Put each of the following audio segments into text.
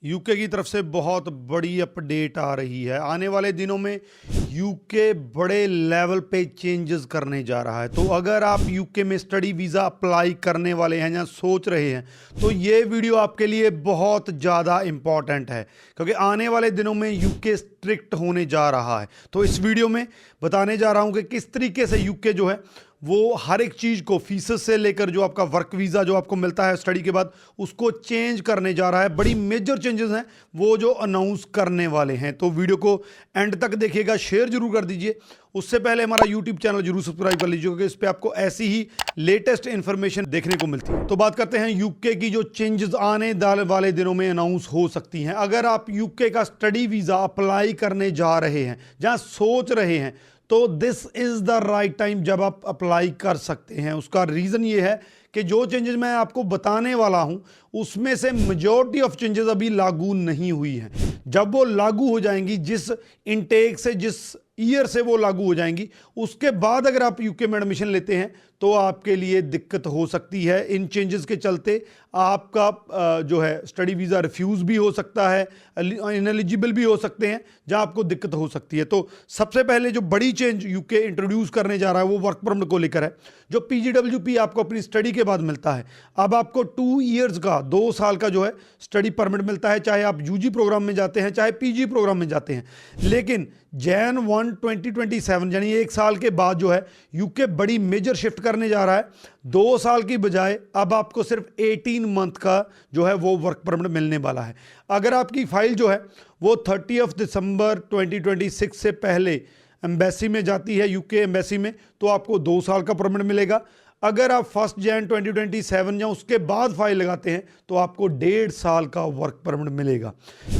UK की तरफ से बहुत बड़ी अपडेट आ रही है। आने वाले दिनों में यूके बड़े लेवल पे चेंजेस करने जा रहा है। तो अगर आप यूके में स्टडी वीज़ा अप्लाई करने वाले हैं या सोच रहे हैं तो ये वीडियो आपके लिए बहुत ज़्यादा इम्पॉर्टेंट है, क्योंकि आने वाले दिनों में यूके स्ट्रिक्ट होने जा रहा है। तो इस वीडियो में बताने जा रहा हूँ कि किस तरीके से यूके जो है वो हर एक चीज़ को फीस से लेकर जो आपका वर्क वीज़ा जो आपको मिलता है स्टडी के बाद उसको चेंज करने जा रहा है। बड़ी मेजर चेंजेस हैं वो जो अनाउंस करने वाले हैं। तो वीडियो को एंड तक देखिएगा, शेयर जरूर कर दीजिए। उससे पहले हमारा यूट्यूब चैनल जरूर सब्सक्राइब कर लीजिए, क्योंकि इस पर आपको ऐसी ही लेटेस्ट इंफॉर्मेशन देखने को मिलती है। तो बात करते हैं यूके की जो चेंजेस आने वाले दिनों में अनाउंस हो सकती हैं। अगर आप यूके का स्टडी वीज़ा अप्लाई करने जा रहे हैं, जहां सोच रहे हैं, तो this is the right time जब आप अप्लाई कर सकते हैं। उसका रीज़न ये है कि जो चेंजेस मैं आपको बताने वाला हूं उसमें से मेजॉरिटी ऑफ चेंजेस अभी लागू नहीं हुई हैं। जब वो लागू हो जाएंगी, जिस इनटेक से, जिस ईयर से वो लागू हो जाएंगी, उसके बाद अगर आप यूके में एडमिशन लेते हैं तो आपके लिए दिक्कत हो सकती है। इन चेंजेस के चलते आपका जो है स्टडी वीज़ा रिफ्यूज़ भी हो सकता है, इनएलिजिबल भी हो सकते हैं, जहां आपको दिक्कत हो सकती है। तो सबसे पहले जो बड़ी चेंज यूके इंट्रोड्यूस करने जा रहा है वो वर्क परमिट को लेकर है। जो पीजीडब्ल्यूपी आपको अपनी स्टडी के बाद मिलता है, अब आपको 2 ईयर्स का, 2 साल का जो है स्टडी परमिट मिलता है, चाहे आप यूजी प्रोग्राम में जाते हैं चाहे पीजी प्रोग्राम में जाते हैं। लेकिन Jan 1, 2027 यानी 1 साल के बाद जो है यूके बड़ी मेजर शिफ्ट करने जा रहा है। 2 साल की बजाय अब आपको सिर्फ 18 मंथ का जो है वो वर्क परमिट मिलने वाला है। अगर आपकी फाइल जो है वो 30 दिसंबर 2026 से पहले एम्बेसी में जाती है, यूके एम्बेसी में, तो आपको 2 साल का परमिट मिलेगा। अगर आप 1 Jan 2027 या उसके बाद फाइल लगाते हैं तो आपको 1.5 साल का वर्क परमिट मिलेगा।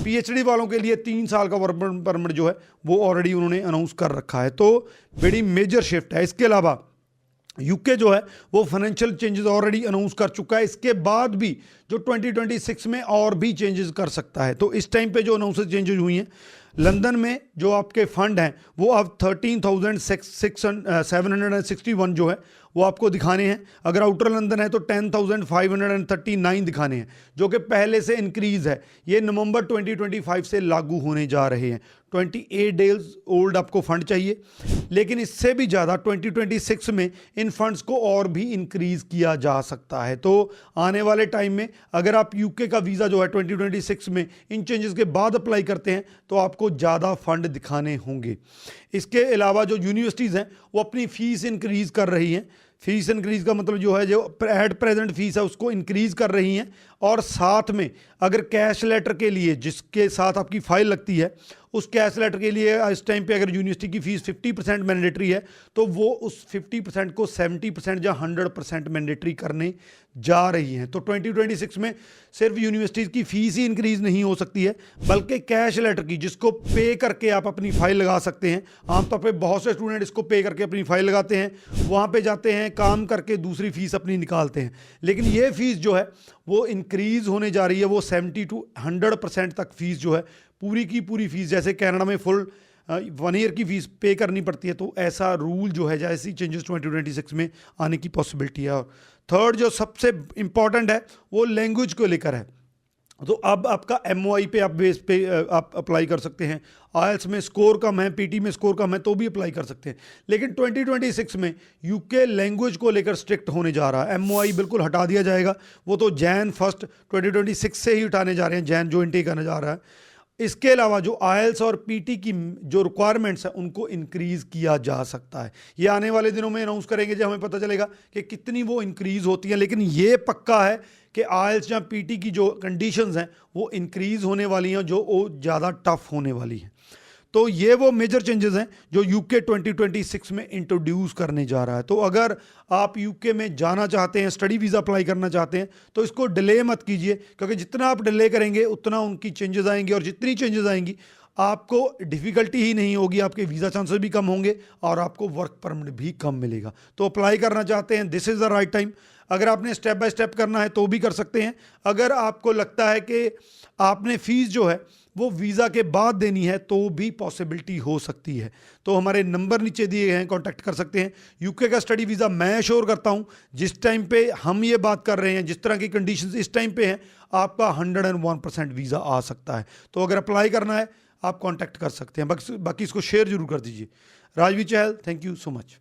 पीएचडी वालों के लिए 3 साल का वर्क परमिट जो है वो ऑलरेडी उन्होंने अनाउंस कर रखा है। तो बड़ी मेजर शिफ्ट है। इसके अलावा यूके जो है वो फाइनेंशियल चेंजेस ऑलरेडी अनाउंस कर चुका है। इसके बाद भी जो 2026 में और भी चेंजेस कर सकता है। तो इस टाइम पे जो अनाउंस चेंजेस हुई हैं, लंदन में जो आपके फंड हैं वो अब 13,761 जो है वो आपको दिखाने हैं। अगर आउटर लंदन है तो 10,539 दिखाने हैं, जो कि पहले से इंक्रीज़ है। ये नवंबर 2025 से लागू होने जा रहे हैं। 28 डेज ओल्ड आपको फंड चाहिए, लेकिन इससे भी ज़्यादा 2026 में इन फंड्स को और भी इंक्रीज़ किया जा सकता है। तो आने वाले टाइम में अगर आप यूके का वीज़ा जो है 2026 में इन चेंजेस के बाद अप्लाई करते हैं तो आपको ज़्यादा फंड दिखाने होंगे। इसके अलावा जो यूनिवर्सिटीज़ हैं वो अपनी फ़ीस इंक्रीज़ कर रही हैं। फीस इंक्रीज़ का मतलब जो है, जो एट प्रेजेंट फीस है उसको इंक्रीज़ कर रही हैं। और साथ में अगर कैश लेटर के लिए, जिसके साथ आपकी फ़ाइल लगती है, उस कैश लेटर के लिए इस टाइम पे अगर यूनिवर्सिटी की फ़ीस 50% मैंडेटरी है तो वो उस 50% को 70% या 100% मैंडेटरी करने जा रही हैं। तो 2026 में सिर्फ यूनिवर्सिटीज़ की फ़ीस ही इंक्रीज़ नहीं हो सकती है, बल्कि कैश लेटर की, जिसको पे करके आप अपनी फ़ाइल लगा सकते हैं। आमतौर पे बहुत से स्टूडेंट इसको पे करके अपनी फ़ाइल लगाते हैं, वहाँ पे जाते हैं, काम करके दूसरी फ़ीस अपनी निकालते हैं। लेकिन ये फ़ीस जो है वो इंक्रीज़ होने जा रही है। वो 70 to 100% तक फ़ीस जो है, पूरी की पूरी फ़ीस, जैसे कनाडा में फुल 1 ईयर की फ़ीस पे करनी पड़ती है, तो ऐसा रूल जो है, जैसी चेंजेस 2026 में आने की पॉसिबिलिटी है। और थर्ड जो सबसे इम्पॉर्टेंट है वो लैंग्वेज को लेकर है। तो अब आपका MOI पे आप बेस पे आप अप्लाई कर सकते हैं। IELTS में स्कोर कम है, PT में स्कोर कम है तो भी अप्लाई कर सकते हैं। लेकिन 2026 में यूके लैंग्वेज को लेकर स्ट्रिक्ट होने जा रहा है। MOI बिल्कुल हटा दिया जाएगा। वो तो Jan 1, 2026 से ही उठाने जा रहे हैं, Jan जो इनटेक आने जा रहा है। इसके अलावा जो IELTS और PT की जो रिक्वायरमेंट्स हैं उनको इंक्रीज़ किया जा सकता है। ये आने वाले दिनों में अनाउंस करेंगे जब हमें पता चलेगा कि कितनी वो इंक्रीज़ होती हैं। लेकिन ये पक्का है कि IELTS या PT की जो कंडीशंस हैं वो इंक्रीज़ होने वाली हैं, जो वो ज़्यादा टफ होने वाली हैं। तो ये वो मेजर चेंजेस हैं जो यूके 2026 में इंट्रोड्यूस करने जा रहा है। तो अगर आप यूके में जाना चाहते हैं, स्टडी वीज़ा अप्लाई करना चाहते हैं, तो इसको डिले मत कीजिए, क्योंकि जितना आप डिले करेंगे उतना उनकी चेंजेस आएंगी, और जितनी चेंजेस आएंगी आपको डिफ़िकल्टी ही नहीं होगी, आपके वीज़ा चांसेस भी कम होंगे और आपको वर्क परमिट भी कम मिलेगा। तो अप्लाई करना चाहते हैं, this is the right time. अगर आपने स्टेप बाय स्टेप करना है तो भी कर सकते हैं। अगर आपको लगता है कि आपने फीस जो है वो वीज़ा के बाद देनी है तो भी पॉसिबिलिटी हो सकती है। तो हमारे नंबर नीचे दिए गए हैं, कांटेक्ट कर सकते हैं। यूके का स्टडी वीज़ा मैं अश्योर करता हूं, जिस टाइम पे हम ये बात कर रहे हैं, जिस तरह की कंडीशंस इस टाइम पे हैं, आपका 101% वीज़ा आ सकता है। तो अगर अप्लाई करना है आप कांटेक्ट कर सकते हैं। बाकी इसको शेयर जरूर कर दीजिए। राजवीर चहल, थैंक यू सो मच।